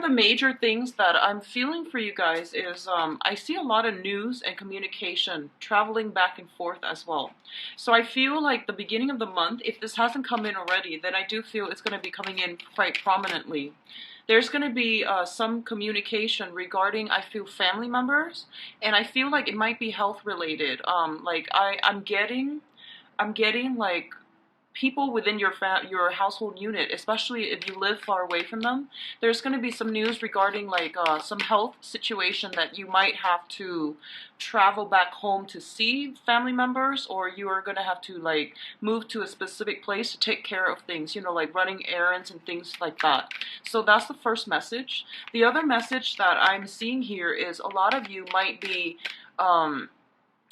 The major things that I'm feeling for you guys is I see a lot of news and communication traveling back and forth as well. So I feel like the beginning of the month, if this hasn't come in already, then I do feel it's going to be coming in quite prominently. There's going to be some communication regarding, I feel, family members, and I feel like it might be health related. I'm getting like people within your household unit, especially if you live far away from them. There's going to be some news regarding like some health situation that you might have to travel back home to see family members, or you are going to have to like move to a specific place to take care of things, like running errands and things like that. So that's the first message. The other message that I'm seeing here is a lot of you might be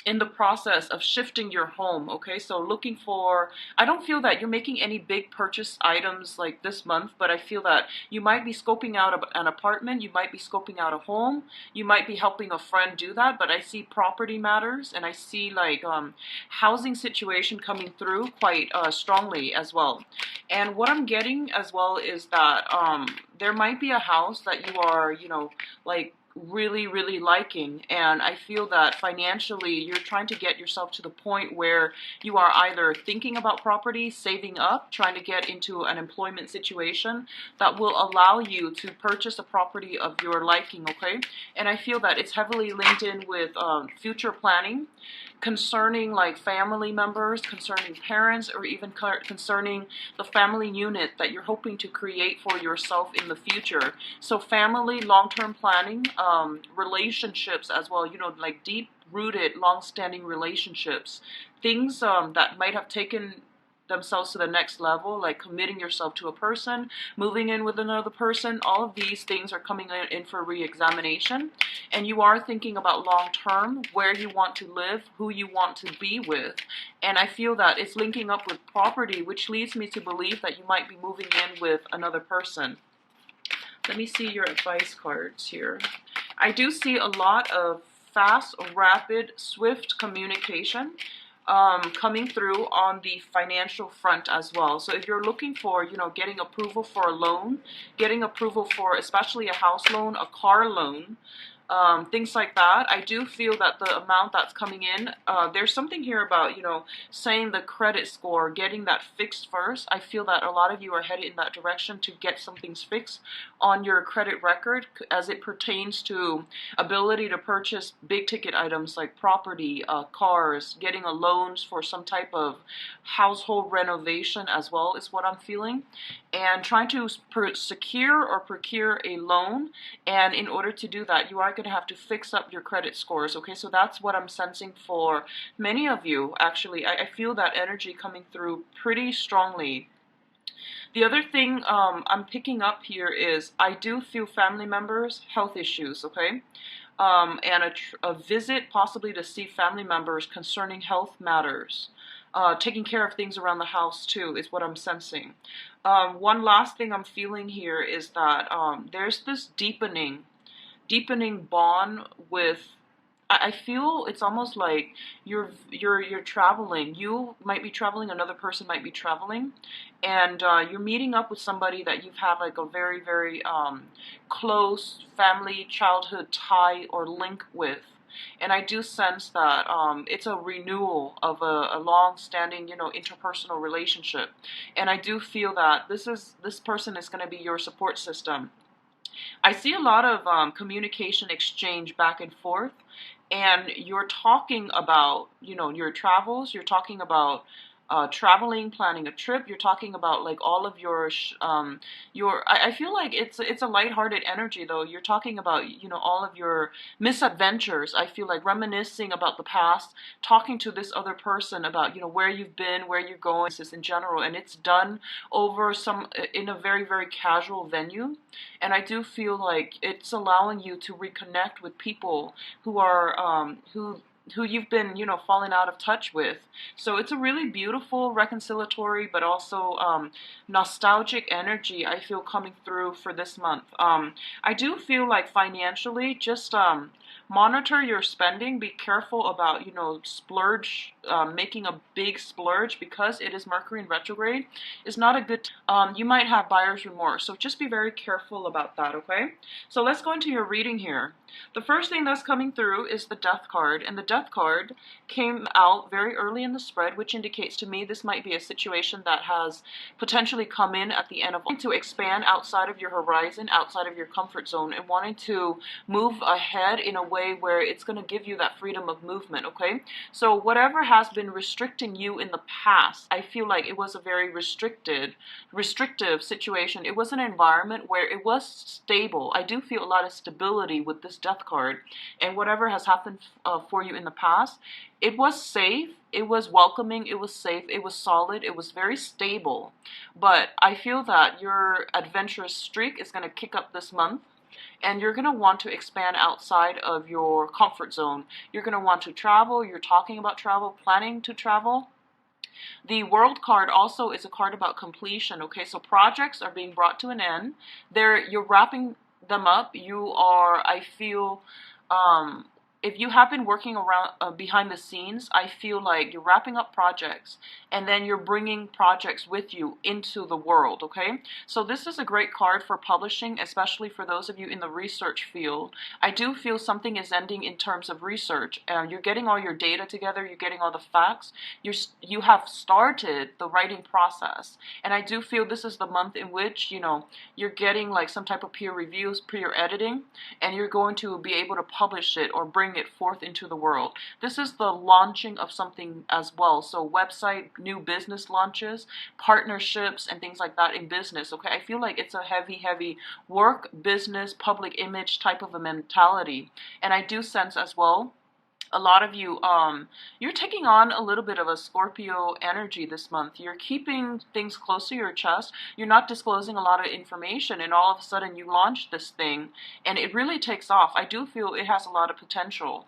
in the process of shifting your home. Okay, so looking for, I don't feel that you're making any big purchase items like this month, but I feel that you might be scoping out an apartment, you might be scoping out a home, you might be helping a friend do that. But I see property matters, and I see like housing situation coming through quite strongly as well. And what I'm getting as well is that there might be a house that you are, like really liking, and I feel that financially you're trying to get yourself to the point where you are either thinking about property, saving up, trying to get into an employment situation that will allow you to purchase a property of your liking. Okay, and I feel that it's heavily linked in with future planning concerning like family members, concerning parents, or even concerning the family unit that you're hoping to create for yourself in the future. So family, long-term planning, relationships as well, like deep-rooted, long-standing relationships, things that might have taken themselves to the next level, like committing yourself to a person, moving in with another person. All of these things are coming in for re-examination, and you are thinking about long term, where you want to live, who you want to be with. And I feel that it's linking up with property, which leads me to believe that you might be moving in with another person. Let me see your advice cards here. I do see a lot of fast, rapid, swift communication coming through on the financial front as well. So if you're looking for, getting approval for a loan, getting approval for especially a house loan, a car loan, things like that, I do feel that the amount that's coming in, there's something here about, saying the credit score, getting that fixed first. I feel that a lot of you are headed in that direction to get some things fixed on your credit record as it pertains to ability to purchase big ticket items like property, cars, getting a loans for some type of household renovation as well is what I'm feeling. And trying to secure or procure a loan, and in order to do that, you are going to have to fix up your credit scores. Okay, so that's what I'm sensing for many of you. Actually, I feel that energy coming through pretty strongly. The other thing I'm picking up here is I do feel family members, health issues. Okay, and a visit possibly to see family members concerning health matters. Taking care of things around the house too is what I'm sensing. One last thing I'm feeling here is that there's this deepening bond with. I feel it's almost like you're traveling. You might be traveling. Another person might be traveling, and you're meeting up with somebody that you've had like a very close family childhood tie or link with. And I do sense that it's a renewal of a long-standing, interpersonal relationship. And I do feel that this person is going to be your support system. I see a lot of communication exchange back and forth, and you're talking about, your travels. You're talking about traveling, planning a trip. You're talking about like all of your. I feel like it's a lighthearted energy though. You're talking about all of your misadventures. I feel like reminiscing about the past, talking to this other person about where you've been, where you're going, just in general, and it's done over in a very casual venue. And I do feel like it's allowing you to reconnect with people who are who you've been, falling out of touch with. So it's a really beautiful, reconciliatory, but also nostalgic energy I feel coming through for this month. I do feel like financially, just Monitor your spending. Be careful about, splurge, making a big splurge, because it is Mercury in retrograde. It's not a good, you might have buyer's remorse. So just be very careful about that, okay? So let's go into your reading here. The first thing that's coming through is the Death card, and the Death card came out very early in the spread, which indicates to me this might be a situation that has potentially come in at the end of wanting to expand outside of your horizon, outside of your comfort zone, and wanting to move ahead in a way where it's going to give you that freedom of movement, okay? So whatever has been restricting you in the past, I feel like it was a very restrictive situation. It was an environment where it was stable. I do feel a lot of stability with this Death card, and whatever has happened for you in the past, it was safe, it was welcoming, it was safe, it was solid, it was very stable. But I feel that your adventurous streak is going to kick up this month, and you're going to want to expand outside of your comfort zone. You're going to want to travel. You're talking about travel, planning to travel. The World card also is a card about completion, okay? So projects are being brought to an end. You're wrapping them up. You are, I feel, if you have been working around behind the scenes, I feel like you're wrapping up projects, and then you're bringing projects with you into the world, okay? So this is a great card for publishing, especially for those of you in the research field. I do feel something is ending in terms of research. You're getting all your data together, you're getting all the facts, you have started the writing process, and I do feel this is the month in which, you're getting like some type of peer reviews, peer editing, and you're going to be able to publish it or bring it forth into the world. This is the launching of something as well. So website, new business launches, partnerships, and things like that in business, okay? I feel like it's a heavy work, business, public image type of a mentality. And I do sense as well, a lot of you, you're taking on a little bit of a Scorpio energy this month. You're keeping things close to your chest. You're not disclosing a lot of information, and all of a sudden you launch this thing, and it really takes off. I do feel it has a lot of potential.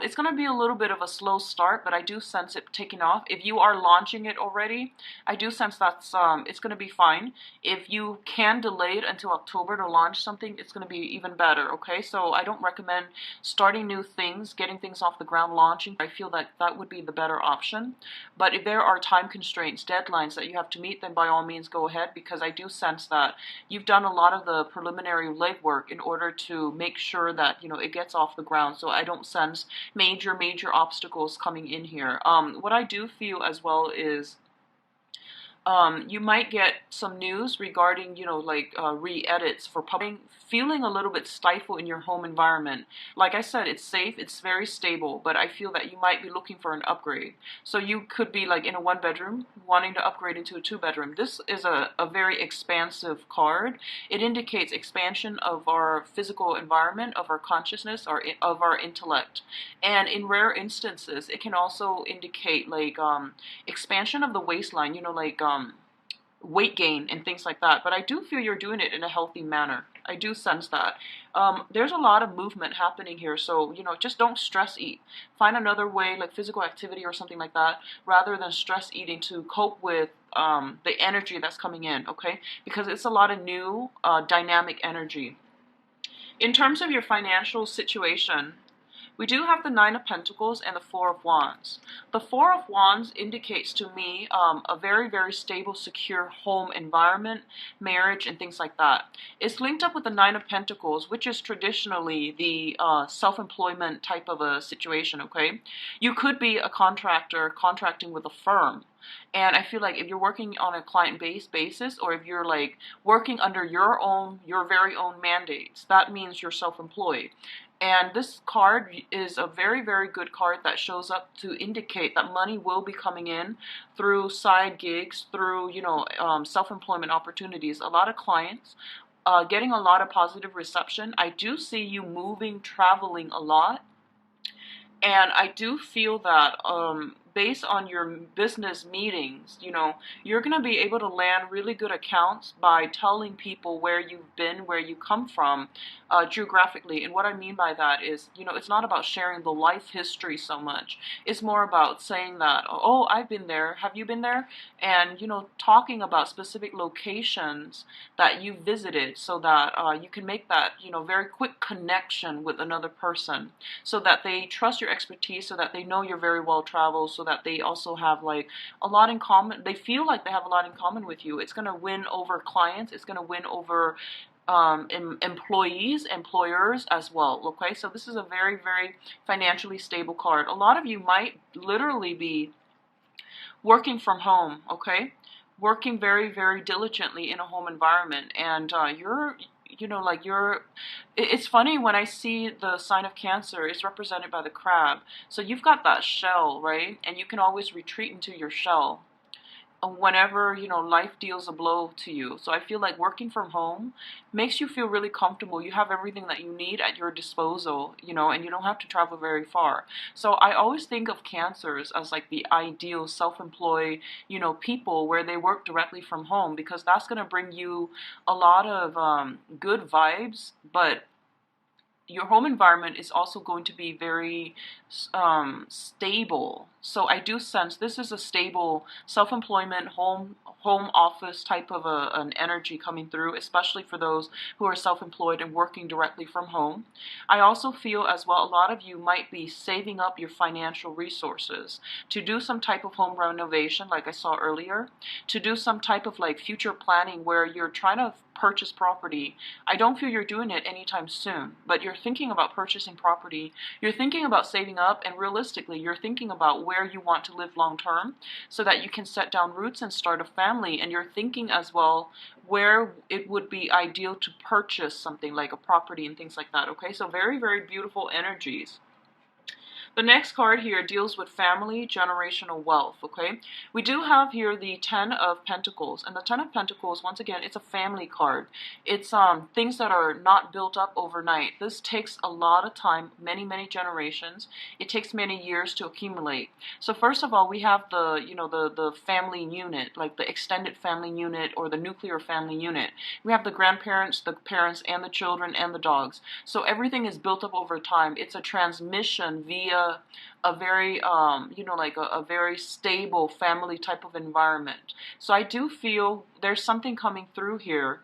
It's going to be a little bit of a slow start, but I do sense it taking off. If you are launching it already, I do sense that's it's going to be fine. If you can delay it until October to launch something, it's going to be even better, okay? So I don't recommend starting new things, getting things off the ground, launching. I feel that that would be the better option. But if there are time constraints, deadlines that you have to meet, then by all means go ahead, because I do sense that you've done a lot of the preliminary legwork in order to make sure that it gets off the ground. So I don't sense major obstacles coming in here. What I do feel as well is you might get some news regarding, re-edits for publishing, feeling a little bit stifled in your home environment. Like I said, it's safe, it's very stable, but I feel that you might be looking for an upgrade. So you could be like in a 1-bedroom, wanting to upgrade into a 2-bedroom. This is a very expansive card. It indicates expansion of our physical environment, of our consciousness, of our intellect. And in rare instances, it can also indicate like expansion of the waistline, weight gain and things like that. But I do feel you're doing it in a healthy manner. I do sense that. There's a lot of movement happening here, so just don't stress eat. Find another way, like physical activity or something like that, rather than stress eating, to cope with the energy that's coming in, okay? Because it's a lot of new dynamic energy. In terms of your financial situation, we do have the 9 of Pentacles and the 4 of Wands. The 4 of Wands indicates to me a very stable, secure home environment, marriage, and things like that. It's linked up with the 9 of Pentacles, which is traditionally the self-employment type of a situation, okay? You could be a contractor contracting with a firm. And I feel like if you're working on a client-based basis, or if you're like working under your very own mandates, that means you're self-employed. And this card is a very good card that shows up to indicate that money will be coming in through side gigs, through, self-employment opportunities. A lot of clients getting a lot of positive reception. I do see you moving, traveling a lot. And I do feel that based on your business meetings, you know, you're going to be able to land really good accounts by telling people where you've been, where you come from, geographically. And what I mean by that is, you know, it's not about sharing the life history so much. It's more about saying that, oh, I've been there. Have you been there? And, you know, talking about specific locations that you visited so that you can make that, you know, very quick connection with another person so that they trust your expertise, so that they know you're very well traveled, so that they also have like a lot in common. They feel like they have a lot in common with you. It's going to win over clients. It's going to win over employees, employers as well. Okay, so this is a very, very financially stable card. A lot of you might literally be working from home. Okay, working very, very diligently in a home environment, and you're, you know, like it's funny when I see the sign of Cancer is represented by the crab. So you've got that shell, right? And you can always retreat into your shell whenever, you know, life deals a blow to you. So I feel like working from home makes you feel really comfortable. You have everything that you need at your disposal, you know, and you don't have to travel very far. So I always think of Cancers as like the ideal self-employed, you know, people where they work directly from home, because that's going to bring you a lot of good vibes. But your home environment is also going to be very stable. So I do sense this is a stable self-employment home office type of an energy coming through, especially for those who are self-employed and working directly from home. I also feel as well a lot of you might be saving up your financial resources to do some type of home renovation like I saw earlier, to do some type of like future planning where you're trying to purchase property. I don't feel you're doing it anytime soon, but you're thinking about purchasing property. You're thinking about saving up, and realistically, you're thinking about where you want to live long term so that you can set down roots and start a family. And you're thinking as well where it would be ideal to purchase something like a property and things like that. Okay, so very, very beautiful energies. The next card here deals with family, generational wealth, okay? We do have here the Ten of Pentacles, and the Ten of Pentacles, once again, it's a family card. It's things that are not built up overnight. This takes a lot of time, many, many generations. It takes many years to accumulate. So first of all, we have the, you know, the family unit, like the extended family unit or the nuclear family unit. We have the grandparents, the parents, and the children, and the dogs. So everything is built up over time. It's a transmission via a very, you know, like a very stable family type of environment. So I do feel there's something coming through here.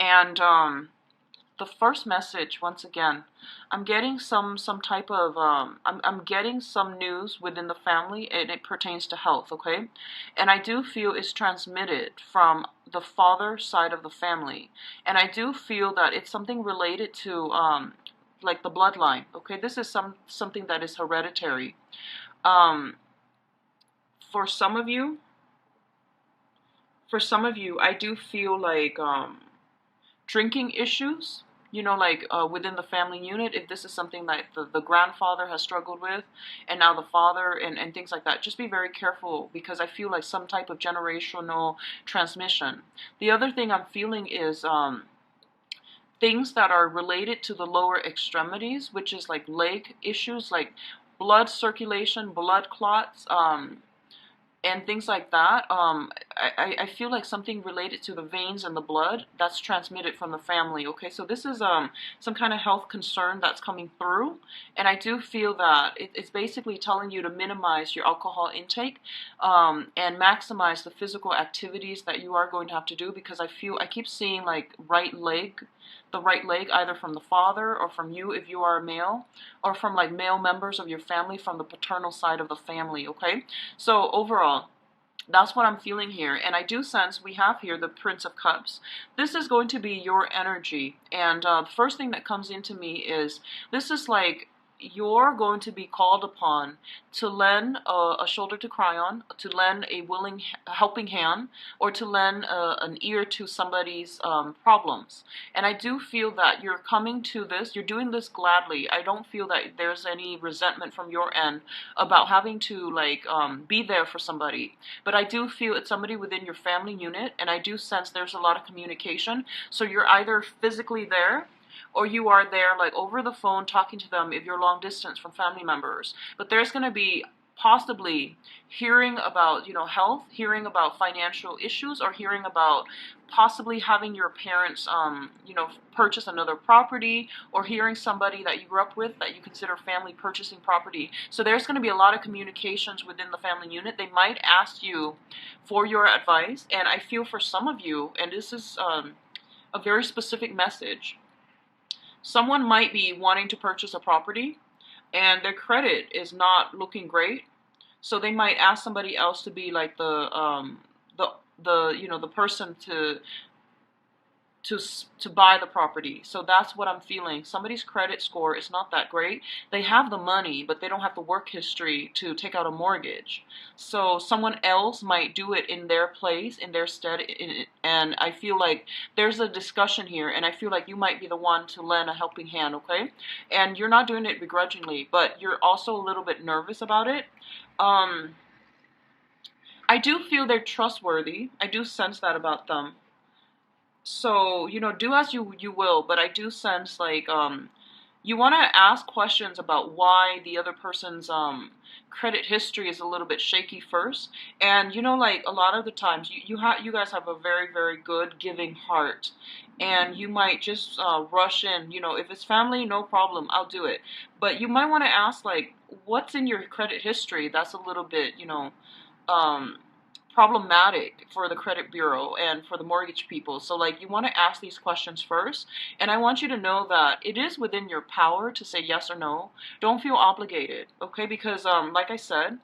And the first message, once again, I'm getting some type of, I'm getting some news within the family, and it pertains to health, okay? And I do feel it's transmitted from the father side of the family. And I do feel that it's something related to, like the bloodline, okay? This is something that is hereditary. For some of you, I do feel like drinking issues, you know, like within the family unit, if this is something that the grandfather has struggled with, and now the father, and things like that, just be very careful, because I feel like some type of generational transmission. The other thing I'm feeling is things that are related to the lower extremities, which is like leg issues, like blood circulation, blood clots, and things like that. I feel like something related to the veins and the blood that's transmitted from the family. Okay, so this is some kind of health concern that's coming through, and I do feel that it's basically telling you to minimize your alcohol intake and maximize the physical activities that you are going to have to do, because I keep seeing like the right leg, either from the father or from you if you are a male, or from like male members of your family from the paternal side of the family, okay? So overall, that's what I'm feeling here. And I do sense we have here the Prince of Cups. This is going to be your energy. And the first thing that comes into me is this is like you're going to be called upon to lend a shoulder to cry on, to lend a willing helping hand, or to lend an ear to somebody's problems. And I do feel that you're coming to this, you're doing this gladly. I don't feel that there's any resentment from your end about having to like be there for somebody. But I do feel it's somebody within your family unit, and I do sense there's a lot of communication. So you're either physically there, or you are there like over the phone talking to them if you're long distance from family members. But there's going to be possibly hearing about, health, hearing about financial issues, or hearing about possibly having your parents, purchase another property, or hearing somebody that you grew up with that you consider family purchasing property. So there's going to be a lot of communications within the family unit. They might ask you for your advice, and I feel for some of you, and this is a very specific message, someone might be wanting to purchase a property and their credit is not looking great, so they might ask somebody else to be like the person to buy the property. So that's what I'm feeling. Somebody's credit score is not that great. They have the money, but they don't have the work history to take out a mortgage. So someone else might do it in their place, in their stead, and I feel like there's a discussion here, and I feel like you might be the one to lend a helping hand, okay? And you're not doing it begrudgingly, but you're also a little bit nervous about it. I do feel they're trustworthy. I do sense that about them. So, do as you will, but I do sense like you want to ask questions about why the other person's credit history is a little bit shaky first. And like a lot of the times you guys have a very, very good giving heart, and you might just rush in. If it's family, no problem, I'll do it. But you might want to ask like, what's in your credit history that's a little bit, um problematic for the credit bureau and for the mortgage people. So like you want to ask these questions first, and I want you to know that it is within your power to say yes or no. Don't feel obligated, okay? Because like I said,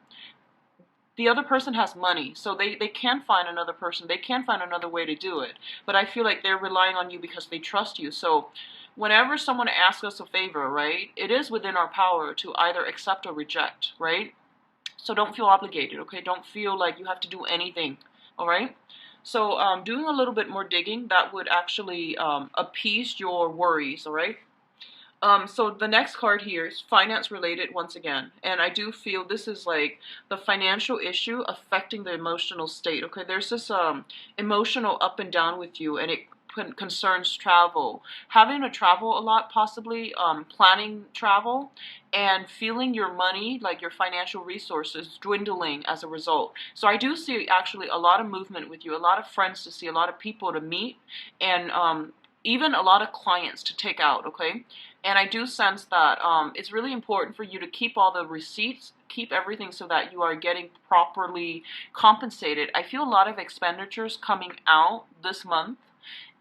the other person has money, so they can find another person, they can find another way to do it, but I feel like they're relying on you because they trust you. So whenever someone asks us a favor, right, it is within our power to either accept or reject, right? So don't feel obligated, okay? Don't feel like you have to do anything, all right? So doing a little bit more digging, that would actually appease your worries, all right? So the next card here is finance related once again. And I do feel this is like the financial issue affecting the emotional state, okay? There's this emotional up and down with you, and it concerns travel, having to travel a lot, possibly planning travel, and feeling your money, like your financial resources, dwindling as a result. So I do see actually a lot of movement with you, a lot of friends to see, a lot of people to meet, and even a lot of clients to take out, okay? And I do sense that it's really important for you to keep all the receipts, keep everything so that you are getting properly compensated. I feel a lot of expenditures coming out this month,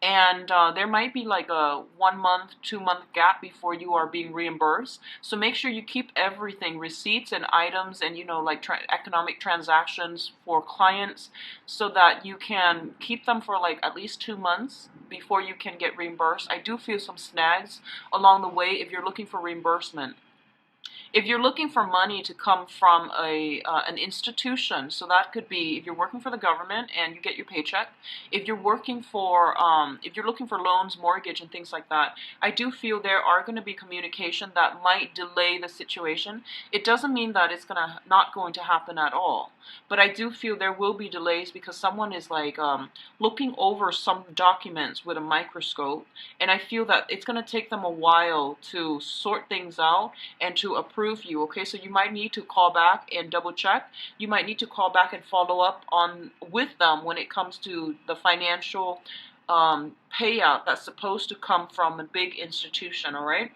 and there might be like a 1 month, 2 month gap before you are being reimbursed. So make sure you keep everything, receipts and items, and like economic transactions for clients, so that you can keep them for like at least 2 months before you can get reimbursed. I do feel some snags along the way if you're looking for reimbursement. If you're looking for money to come from an institution, so that could be if you're working for the government and you get your paycheck. If you're working for, if you're looking for loans, mortgage, and things like that, I do feel there are going to be communication that might delay the situation. It doesn't mean that it's not going to happen at all, but I do feel there will be delays because someone is like looking over some documents with a microscope, and I feel that it's going to take them a while to sort things out and to approve you, okay? So you might need to call back and double check. You might need to call back and follow up with them when it comes to the financial payout that's supposed to come from a big institution, all right?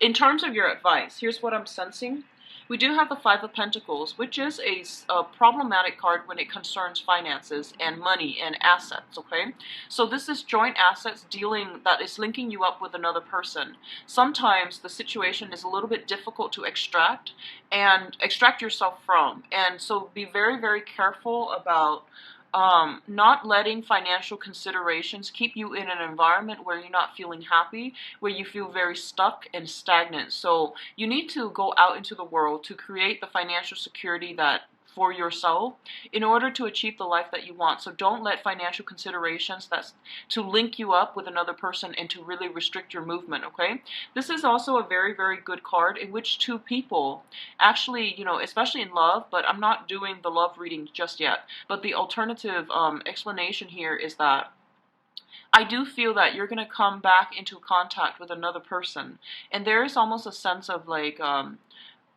In terms of your advice, here's what I'm sensing. We do have the Five of Pentacles, which is a problematic card when it concerns finances and money and assets, okay? So this is joint assets dealing that is linking you up with another person. Sometimes the situation is a little bit difficult to extract yourself from. And so be very, very careful about not letting financial considerations keep you in an environment where you're not feeling happy, where you feel very stuck and stagnant. So you need to go out into the world to create the financial security that for yourself in order to achieve the life that you want. So don't let financial considerations that's to link you up with another person and to really restrict your movement, okay? This is also a very, very good card in which two people actually, especially in love, but I'm not doing the love reading just yet. But the alternative explanation here is that I do feel that you're going to come back into contact with another person, and there is almost a sense of like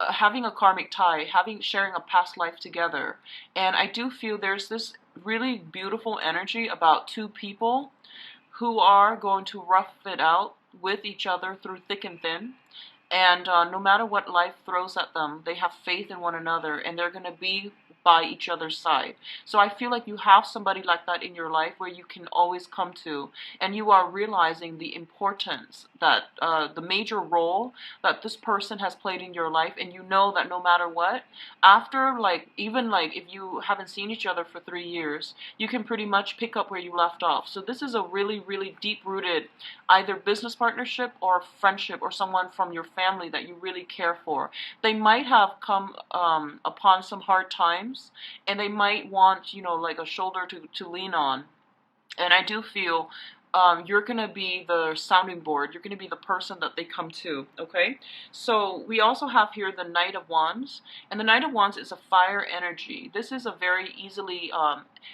having a karmic tie, sharing a past life together. And I do feel there's this really beautiful energy about two people who are going to rough it out with each other through thick and thin. And no matter what life throws at them, they have faith in one another, and they're going to be by each other's side. So I feel like you have somebody like that in your life where you can always come to, and you are realizing the importance that the major role that this person has played in your life, and you know that no matter what, after like even like if you haven't seen each other for 3 years, you can pretty much pick up where you left off. So this is a really, really deep-rooted either business partnership or friendship, or someone from your family that you really care for. They might have come upon some hard times, and they might want, you know, like a shoulder to lean on. And I do feel you're going to be the sounding board. You're going to be the person that they come to, okay? So we also have here the Knight of Wands. And the Knight of Wands is a fire energy. This is a very easily,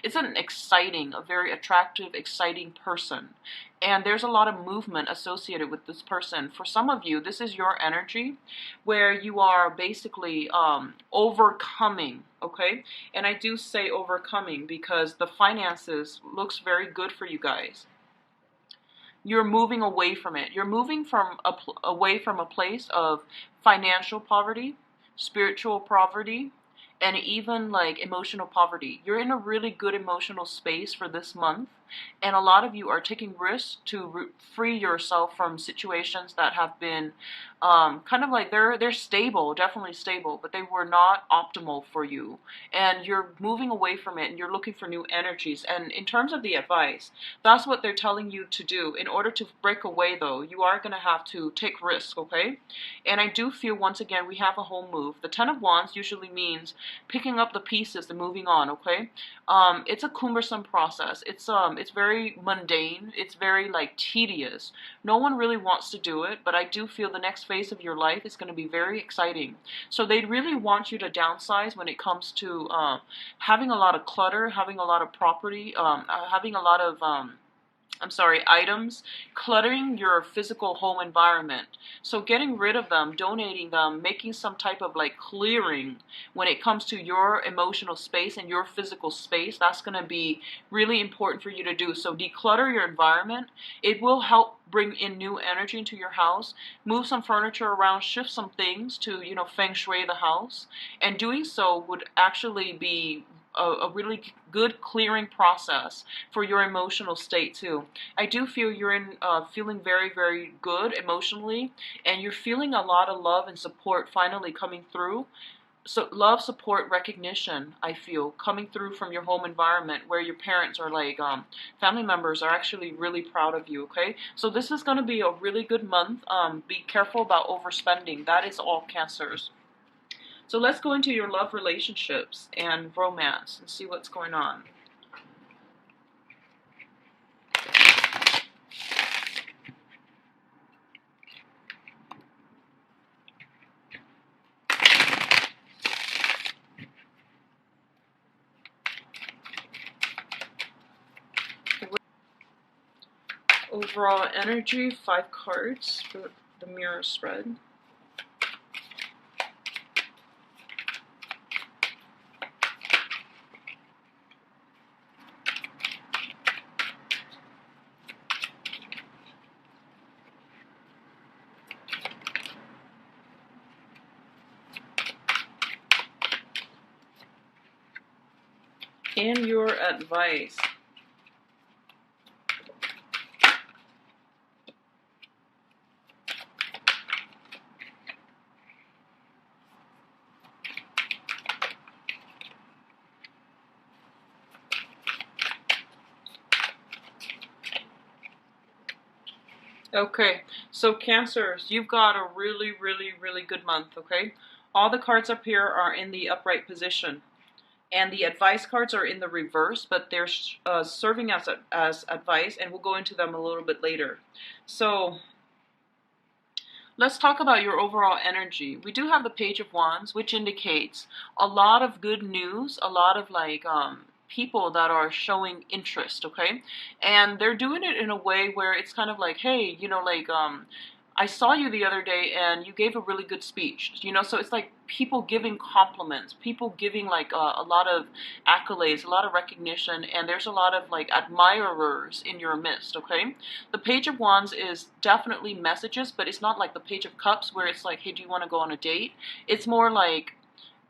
it's an exciting, a very attractive, exciting person. And there's a lot of movement associated with this person. For some of you, this is your energy where you are basically overcoming, okay? And I do say overcoming because the finances looks very good for you guys. You're moving away from it. You're moving away from a place of financial poverty, spiritual poverty, and even like emotional poverty. You're in a really good emotional space for this month, and a lot of you are taking risks to free yourself from situations that have been kind of like they're stable, definitely stable, but they were not optimal for you, and you're moving away from it, and you're looking for new energies. And in terms of the advice, that's what they're telling you to do. In order to break away, though, you are going to have to take risks, okay? And I do feel, once again, we have a home move. The Ten of Wands usually means picking up the pieces and moving on, okay? It's a cumbersome process. It's very mundane. It's very like tedious. No one really wants to do it, but I do feel the next phase of your life is going to be very exciting. So they really want you to downsize when it comes to having a lot of clutter, having a lot of property, having a lot of items, cluttering your physical home environment. So getting rid of them, donating them, making some type of like clearing when it comes to your emotional space and your physical space, that's going to be really important for you to do. So declutter your environment. It will help bring in new energy into your house. Move some furniture around, shift some things to, you know, feng shui the house. And doing so would actually be a really good clearing process for your emotional state too. I do feel you're in feeling very, very good emotionally, and you're feeling a lot of love and support finally coming through. So love, support, recognition, I feel, coming through from your home environment where your parents are like, family members are actually really proud of you, okay? So this is going to be a really good month. Be careful about overspending. That is all, Cancers. So let's go into your love relationships and romance and see what's going on. Overall energy, 5 cards for the mirror spread. And your advice. Okay, so Cancers, you've got a really, really, really good month, okay? All the cards up here are in the upright position. And the advice cards are in the reverse, but they're serving as advice, and we'll go into them a little bit later. So let's talk about your overall energy. We do have the Page of Wands, which indicates a lot of good news, a lot of like people that are showing interest, okay? And they're doing it in a way where it's kind of like, hey, you know, like I saw you the other day and you gave a really good speech, you know, so it's like people giving compliments, people giving like a lot of accolades, a lot of recognition, and there's a lot of like admirers in your midst, okay? The Page of Wands is definitely messages, but it's not like the Page of Cups where it's like, hey, do you want to go on a date? It's more like,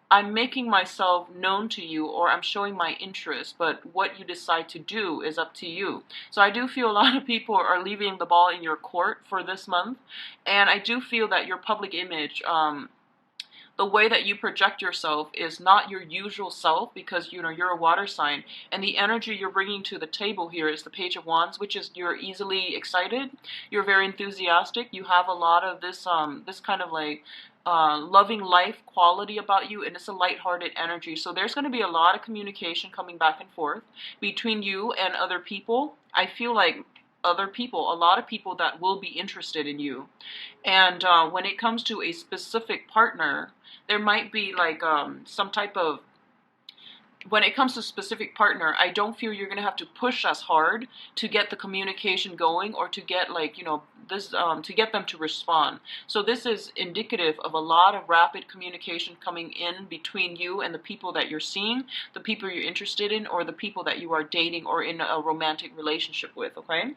I'm making myself known to you, or I'm showing my interest, but what you decide to do is up to you. So I do feel a lot of people are leaving the ball in your court for this month, and I do feel that your public image, the way that you project yourself is not your usual self, because you know you're a water sign, and the energy you're bringing to the table here is the Page of Wands, which is you're easily excited, you're very enthusiastic, you have a lot of this kind of like loving life quality about you, and it's a lighthearted energy. So there's going to be a lot of communication coming back and forth between you and other people. I feel like other people, a lot of people that will be interested in you. And when it comes to a specific partner, there might be like some type of, when it comes to specific partner, I don't feel you're going to have to push as hard to get the communication going, or to get like, you know, this to get them to respond. So this is indicative of a lot of rapid communication coming in between you and the people that you're seeing, the people you're interested in, or the people that you are dating or in a romantic relationship with, okay?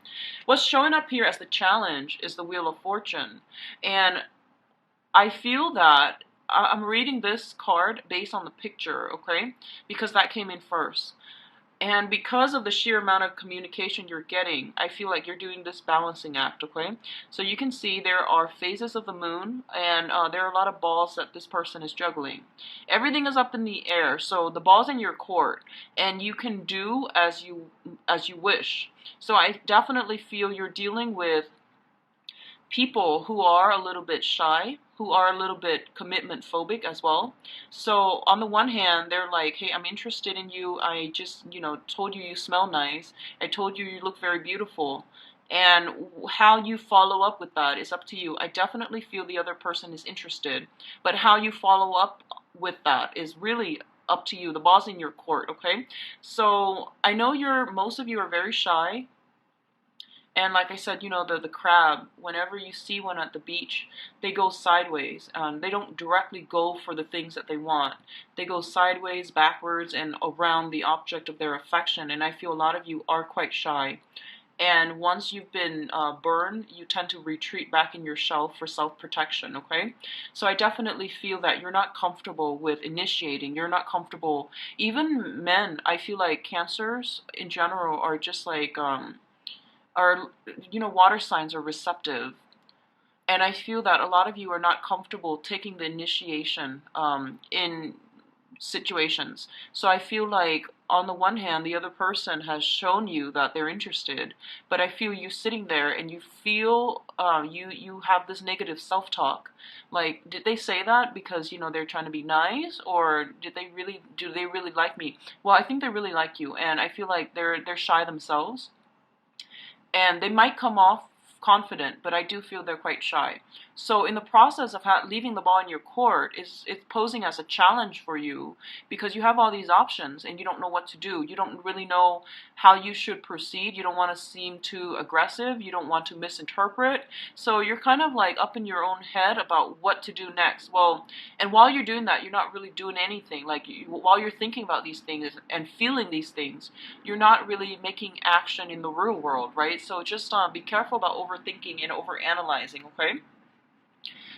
What's showing up here as the challenge is the Wheel of Fortune. And I feel that I'm reading this card based on the picture, okay? Because that came in first. And because of the sheer amount of communication you're getting, I feel like you're doing this balancing act, okay? So you can see there are phases of the moon, and there are a lot of balls that this person is juggling. Everything is up in the air, so the ball's in your court, and you can do as you wish. So I definitely feel you're dealing with people who are a little bit shy, who are a little bit commitment phobic as well. So on the one hand, they're like, hey, I'm interested in you. I just, you know, told you you smell nice. I told you you look very beautiful. And how you follow up with that is up to you. I definitely feel the other person is interested, but how you follow up with that is really up to you. The ball's in your court, okay? So I know most of you are very shy. And like I said, you know, the crab, whenever you see one at the beach, they go sideways. They don't directly go for the things that they want. They go sideways, backwards, and around the object of their affection. And I feel a lot of you are quite shy. And once you've been burned, you tend to retreat back in your shell for self-protection, okay? So I definitely feel that you're not comfortable with initiating. You're not comfortable. Even men, I feel like Cancers in general are just like... are, you know, water signs are receptive, and I feel that a lot of you are not comfortable taking the initiation in situations. So I feel like on the one hand, the other person has shown you that they're interested, but I feel you sitting there and you feel you have this negative self-talk. Like, did they say that because, you know, they're trying to be nice, or do they really like me? Well, I think they really like you, and I feel like they're shy themselves. And they might come off confident, but I do feel they're quite shy. So in the process of leaving the ball in your court, it's posing as a challenge for you, because you have all these options and you don't know what to do. You don't really know how you should proceed. You don't want to seem too aggressive. You don't want to misinterpret. So you're kind of like up in your own head about what to do next. Well, and while you're doing that, you're not really doing anything. Like, while you're thinking about these things and feeling these things, you're not really making action in the real world, right? So just be careful about overthinking and overanalyzing, okay?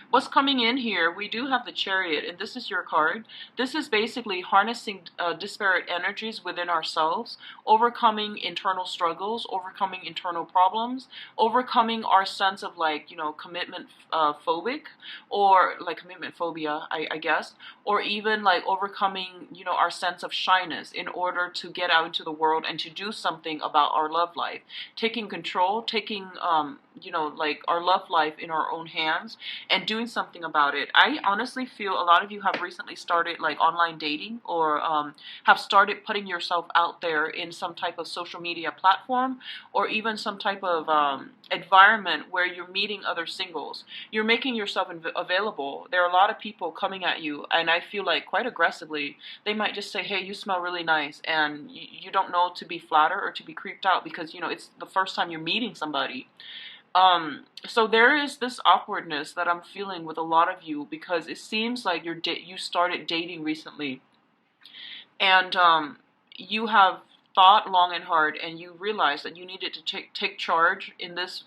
What's coming in here, we do have the Chariot, and this is your card. This is basically harnessing disparate energies within ourselves, overcoming internal struggles, overcoming internal problems, overcoming our sense of, like, you know, commitment phobic, or like commitment phobia, I guess, or even like overcoming, you know, our sense of shyness in order to get out into the world and to do something about our love life. Taking control, taking, you know, like our love life in our own hands, and doing something about it. I honestly feel a lot of you have recently started like online dating, or have started putting yourself out there in some type of social media platform, or even some type of environment where you're meeting other singles. You're making yourself available. There are a lot of people coming at you, and I feel like quite aggressively. They might just say, hey, you smell really nice, and you don't know to be flattered or to be creeped out, because, you know, it's the first time you're meeting somebody. So there is this awkwardness that I'm feeling with a lot of you because it seems like you started dating recently, and you have thought long and hard, and you realize that you needed to take charge in this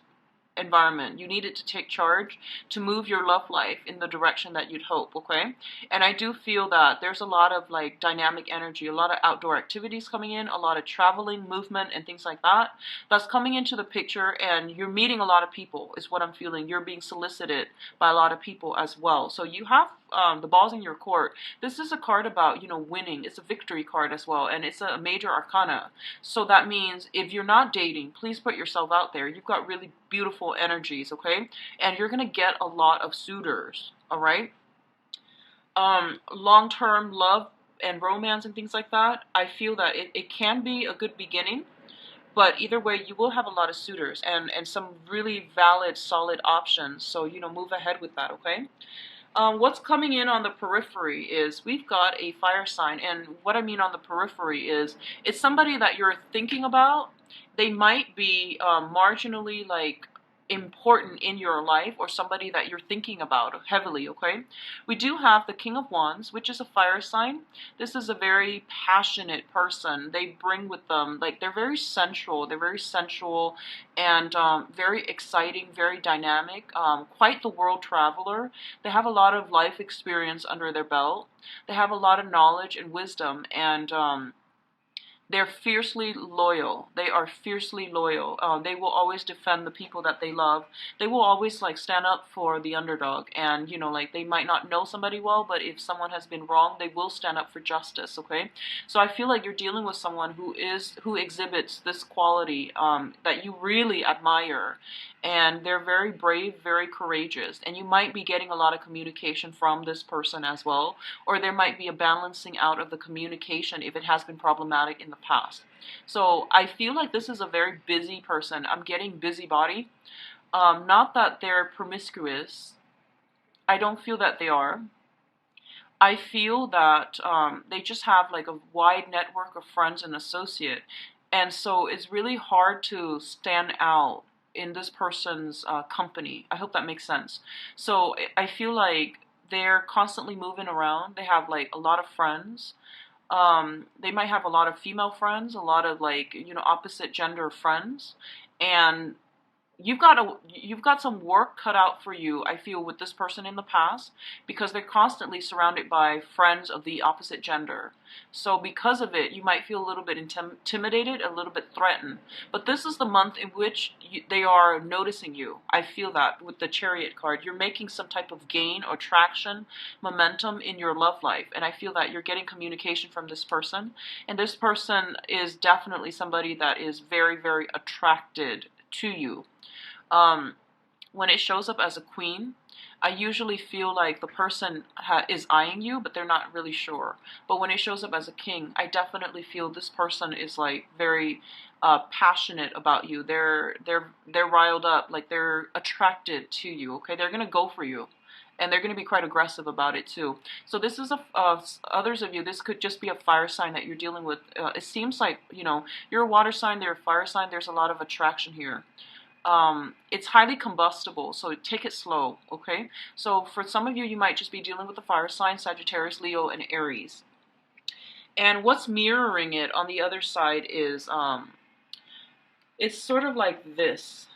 environment. You needed to take charge to move your love life in the direction that you'd hope, okay? And I do feel that there's a lot of like dynamic energy, a lot of outdoor activities coming in, a lot of traveling, movement, and things like that. That's coming into the picture, and you're meeting a lot of people, is what I'm feeling. You're being solicited by a lot of people as well. So you have the balls in your court. This is a card about, winning. It's a victory card as well, and it's a major arcana. So that means if you're not dating, please put yourself out there. You've got really beautiful energies, okay? And you're going to get a lot of suitors, all right? Long-term love and romance and things like that, I feel that it can be a good beginning, but either way, you will have a lot of suitors and some really valid, solid options. So, move ahead with that, okay? What's coming in on the periphery is we've got a fire sign, and what I mean on the periphery is it's somebody that you're thinking about. They might be marginally like important in your life, or somebody that you're thinking about heavily, okay? We do have the King of Wands, which is a fire sign. This is a very passionate person. They bring with them, like, they're very sensual, and very exciting, very dynamic, quite the world traveler. They have a lot of life experience under their belt. They have a lot of knowledge and wisdom, and they're fiercely loyal. They are fiercely loyal. They will always defend the people that they love. They will always like stand up for the underdog. And like they might not know somebody well, but if someone has been wrong, they will stand up for justice. Okay, so I feel like you're dealing with someone who exhibits this quality that you really admire, and they're very brave, very courageous. And you might be getting a lot of communication from this person as well, or there might be a balancing out of the communication if it has been problematic in the past. So I feel like this is a very busy person. I'm getting busybody. Not that they're promiscuous. I don't feel that they are. I feel that they just have like a wide network of friends and associate. And so it's really hard to stand out in this person's company. I hope that makes sense. So I feel like they're constantly moving around. They have like a lot of friends. They might have a lot of female friends, a lot of like, opposite gender friends, and you've got some work cut out for you, I feel, with this person in the past, because they're constantly surrounded by friends of the opposite gender. So because of it, you might feel a little bit intimidated, a little bit threatened. But this is the month in which they are noticing you. I feel that with the Chariot card. You're making some type of gain or traction, momentum in your love life. And I feel that you're getting communication from this person. And this person is definitely somebody that is very, very attracted to you. When it shows up as a queen, I usually feel like the person is eyeing you, but they're not really sure. But when it shows up as a king, I definitely feel this person is like very passionate about you. They're riled up, like they're attracted to you. Okay, they're gonna go for you, and they're going to be quite aggressive about it too. So this is others of you, this could just be a fire sign that you're dealing with. It seems like you're a water sign, they're a fire sign. There's a lot of attraction here. It's highly combustible, so take it slow, okay? So for some of you, you might just be dealing with the fire sign, Sagittarius, Leo, and Aries. And what's mirroring it on the other side is, it's sort of like this.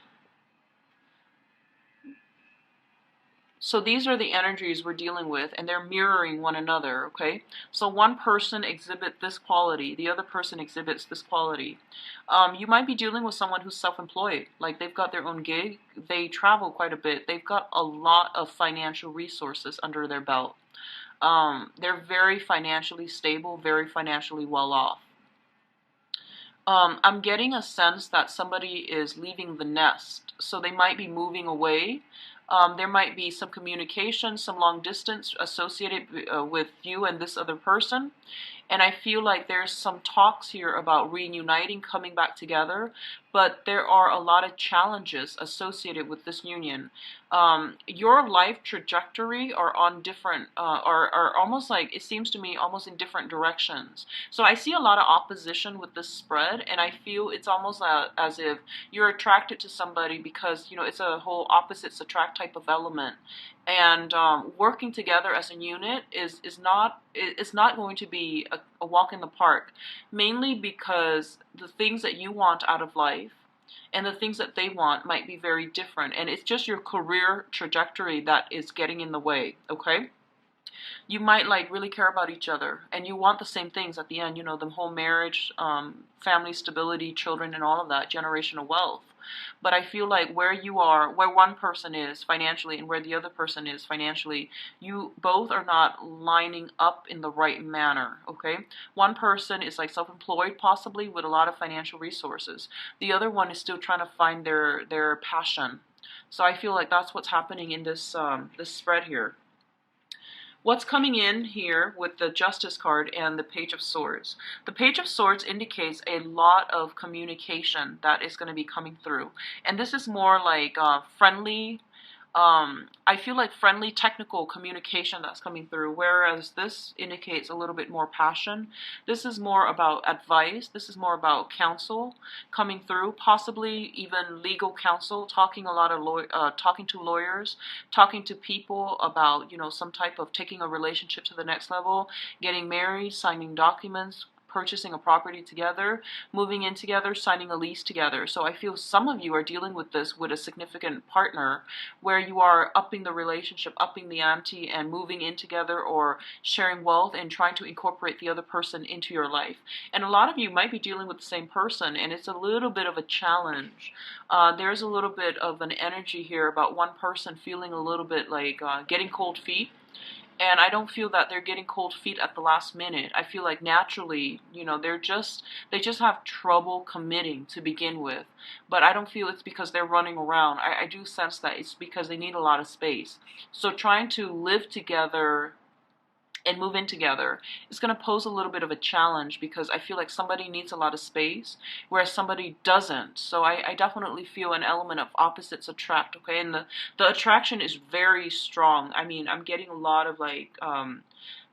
So these are the energies we're dealing with, and they're mirroring one another, okay? So one person exhibits this quality, the other person exhibits this quality. You might be dealing with someone who's self-employed, like they've got their own gig, they travel quite a bit, they've got a lot of financial resources under their belt. They're very financially stable, very financially well off. I'm getting a sense that somebody is leaving the nest, so they might be moving away. There might be some communication, some long distance associated with you and this other person. And I feel like there's some talks here about reuniting, coming back together. but there are a lot of challenges associated with this union. Your life trajectory are on different, are almost like, it seems to me, almost in different directions. So I see a lot of opposition with this spread, and I feel it's almost as if you're attracted to somebody because, you know, it's a whole opposites attract type of element. And working together as a unit is not going to be a walk in the park, mainly because the things that you want out of life and the things that they want might be very different, and it's just your career trajectory that is getting in the way. Okay, you might like really care about each other and you want the same things at the end, you know, the whole marriage, family stability, children, and all of that, generational wealth. But I feel like where you are, where one person is financially and where the other person is financially, you both are not lining up in the right manner. Okay, one person is like self-employed, possibly with a lot of financial resources. The other one is still trying to find their passion. So I feel like that's what's happening in this this spread here. What's coming in here with the Justice card and the Page of Swords? The Page of Swords indicates a lot of communication that is going to be coming through. And this is more like friendly, I feel like friendly technical communication that's coming through, whereas this indicates a little bit more passion. This is more about advice. This is more about counsel coming through, possibly even legal counsel, talking a lot of talking to lawyers, talking to people about, you know, some type of taking a relationship to the next level, getting married, signing documents, purchasing a property together, moving in together, signing a lease together. So I feel some of you are dealing with this with a significant partner where you are upping the relationship, upping the ante, and moving in together or sharing wealth and trying to incorporate the other person into your life. And a lot of you might be dealing with the same person, and it's a little bit of a challenge. There's a little bit of an energy here about one person feeling a little bit like getting cold feet. And I don't feel that they're getting cold feet at the last minute. I feel like naturally, you know, they just have trouble committing to begin with. But I don't feel it's because they're running around. I do sense that it's because they need a lot of space. So trying to live together and move in together is going to pose a little bit of a challenge because I feel like somebody needs a lot of space, whereas somebody doesn't. So I definitely feel an element of opposites attract, okay? And the attraction is very strong. I mean, I'm getting a lot of like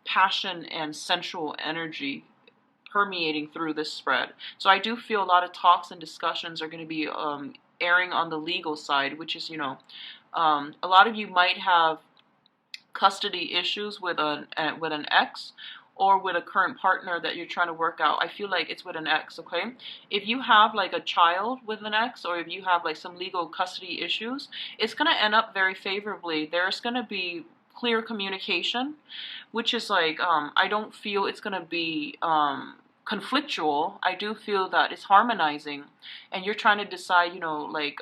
passion and sensual energy permeating through this spread. So I do feel a lot of talks and discussions are going to be airing on the legal side, which is, you know, a lot of you might have custody issues with an ex or with a current partner that you're trying to work out. I feel like it's with an ex, okay? If you have like a child with an ex, or if you have like some legal custody issues, it's going to end up very favorably. There's going to be clear communication, which is like, I don't feel it's going to be conflictual. I do feel that it's harmonizing, and you're trying to decide, you know, like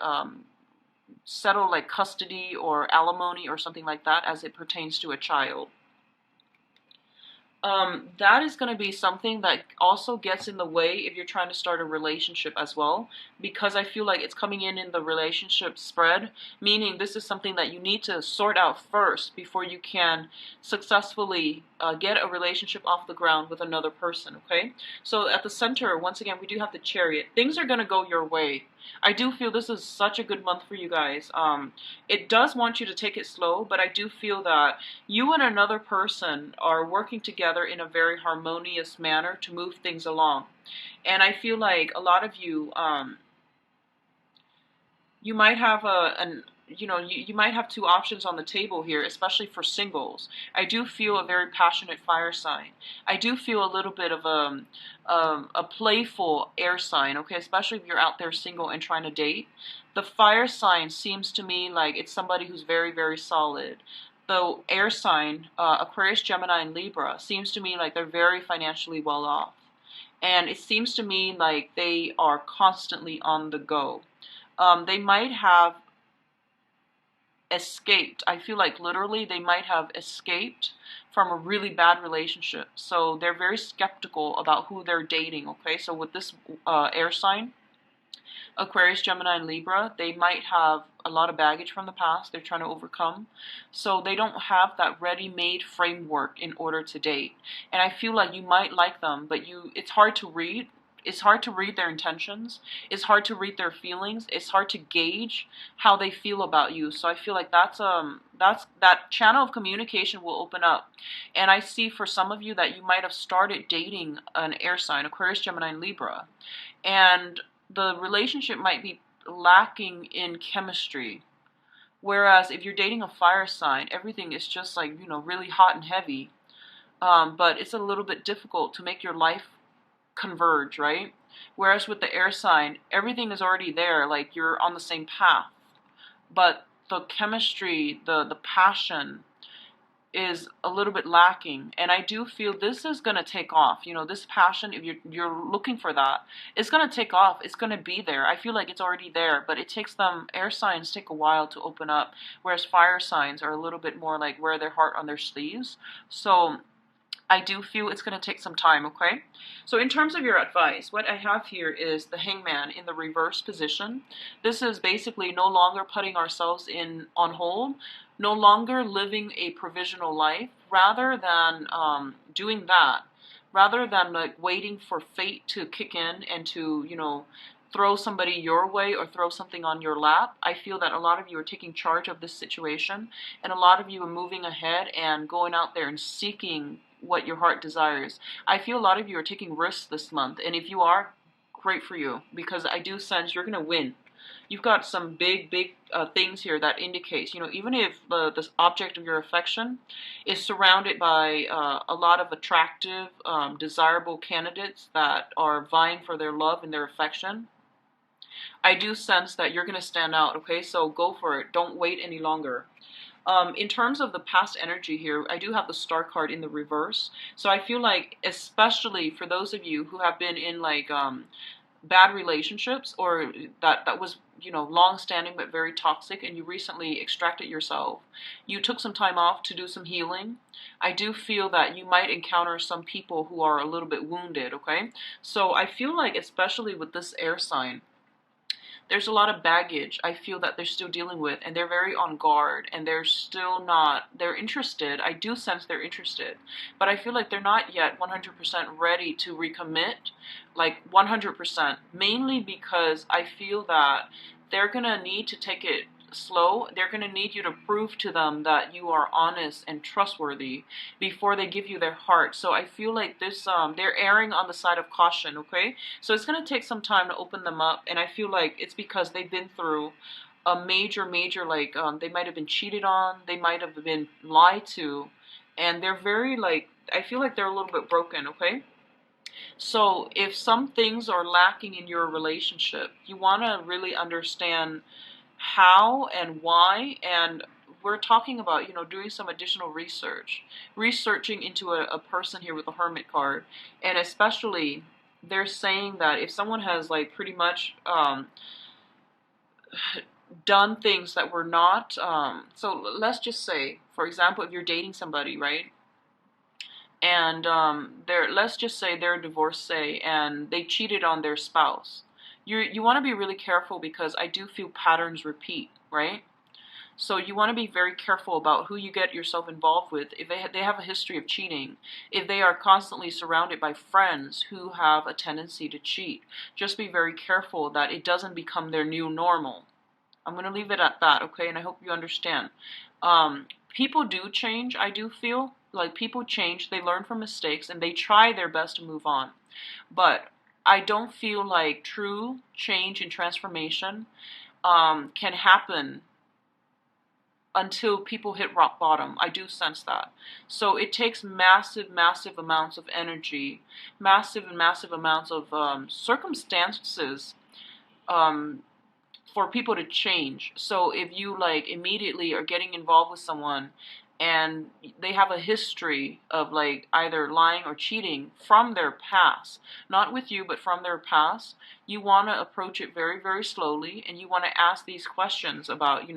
settle like custody or alimony or something like that as it pertains to a child. That is going to be something that also gets in the way if you're trying to start a relationship as well, because I feel like it's coming in the relationship spread, meaning this is something that you need to sort out first before you can successfully get a relationship off the ground with another person, okay? So at the center, once again, we do have the Chariot. Things are going to go your way. I do feel this is such a good month for you guys. It does want you to take it slow, but I do feel that you and another person are working together in a very harmonious manner to move things along. And I feel like a lot of you, you might have you might have two options on the table here, especially for singles. I do feel a very passionate fire sign. I do feel a little bit of a playful air sign, okay, especially if you're out there single and trying to date. The fire sign seems to me like it's somebody who's very, very solid. The air sign, Aquarius, Gemini, and Libra, seems to me like they're very financially well off. And it seems to me like they are constantly on the go. They might have escaped. I feel like literally they might have escaped from a really bad relationship. So they're very skeptical about who they're dating, okay? So with this air sign, Aquarius, Gemini, and Libra, they might have a lot of baggage from the past they're trying to overcome. So they don't have that ready-made framework in order to date. And I feel like you might like them, but it's hard to read it's hard to read their intentions. It's hard to read their feelings. It's hard to gauge how they feel about you. So I feel like that's that channel of communication will open up. And I see for some of you that you might have started dating an air sign, Aquarius, Gemini, and Libra, and the relationship might be lacking in chemistry. Whereas if you're dating a fire sign, everything is just like, really hot and heavy. But it's a little bit difficult to make your life converge, right? Whereas with the air sign, everything is already there, like you're on the same path. But the chemistry, the passion is a little bit lacking, and I do feel this is going to take off. This passion, if you're looking for that, it's going to take off. It's going to be there. I feel like it's already there, but it takes them, air signs take a while to open up, whereas fire signs are a little bit more like wear their heart on their sleeves. So I do feel it's going to take some time, okay? So in terms of your advice, what I have here is the Hangman in the reverse position. This is basically no longer putting ourselves on hold, no longer living a provisional life, rather than doing that, rather than like waiting for fate to kick in and to, throw somebody your way or throw something on your lap. I feel that a lot of you are taking charge of this situation, and a lot of you are moving ahead and going out there and seeking what your heart desires. I feel a lot of you are taking risks this month, and if you are, great for you, because I do sense you're going to win. You've got some big things here that indicates, even if the object of your affection is surrounded by a lot of attractive, desirable candidates that are vying for their love and their affection, I do sense that you're going to stand out, okay? So go for it. Don't wait any longer. In terms of the past energy here, I do have the Star card in the reverse. So I feel like, especially for those of you who have been in like bad relationships, or that was, long-standing but very toxic, and you recently extracted yourself, you took some time off to do some healing, I do feel that you might encounter some people who are a little bit wounded, okay? So I feel like, especially with this air sign, there's a lot of baggage I feel that they're still dealing with, and they're very on guard, and they're interested. I do sense they're interested, but I feel like they're not yet 100% ready to recommit, like 100%, mainly because I feel that they're going to need to take it slow. They're going to need you to prove to them that you are honest and trustworthy before they give you their heart. So I feel like this, they're erring on the side of caution, okay? So it's going to take some time to open them up, and I feel like it's because they've been through a major, like, they might have been cheated on, they might have been lied to, and they're very, like, I feel like they're a little bit broken, okay? So if some things are lacking in your relationship, you want to really understand how and why, and we're talking about, doing some additional researching into a person here with the Hermit card, and especially they're saying that if someone has like pretty much done things that were not, so let's just say, for example, if you're dating somebody, right, and let's just say they're a divorcee and they cheated on their spouse. You want to be really careful, because I do feel patterns repeat, right? So you want to be very careful about who you get yourself involved with. If they have a history of cheating, if they are constantly surrounded by friends who have a tendency to cheat, just be very careful that it doesn't become their new normal. I'm going to leave it at that, okay? And I hope you understand. People do change, I do feel. Like, people change, they learn from mistakes, and they try their best to move on. But I don't feel like true change and transformation can happen until people hit rock bottom. I do sense that. So it takes massive amounts of energy, massive amounts of circumstances for people to change. So if you like immediately are getting involved with someone and they have a history of like either lying or cheating from their past, not with you, but from their past, you want to approach it very slowly, and you want to ask these questions about,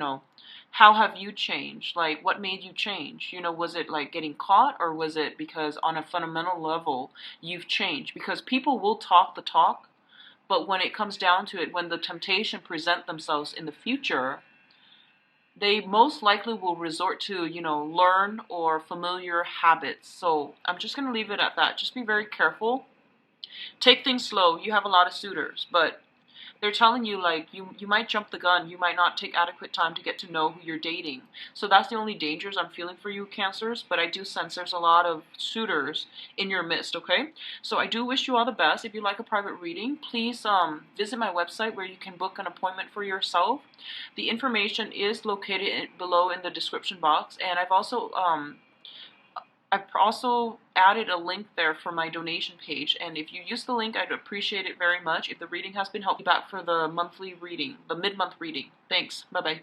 how have you changed? Like, what made you change? Was it like getting caught, or was it because on a fundamental level you've changed? Because people will talk the talk, but when it comes down to it, when the temptation present themselves in the future, they most likely will resort to, learn or familiar habits. So I'm just going to leave it at that. Just be very careful. Take things slow. You have a lot of suitors, but they're telling you like you might jump the gun. You might not take adequate time to get to know who you're dating. So that's the only dangers I'm feeling for you, Cancers, but I do sense there's a lot of suitors in your midst, okay? So I do wish you all the best. If you'd like a private reading, please visit my website where you can book an appointment for yourself. The information is located below in the description box, and I've also added a link there for my donation page, and if you use the link, I'd appreciate it very much. If the reading has been helpful, back for the monthly reading, the mid-month reading. Thanks. Bye-bye.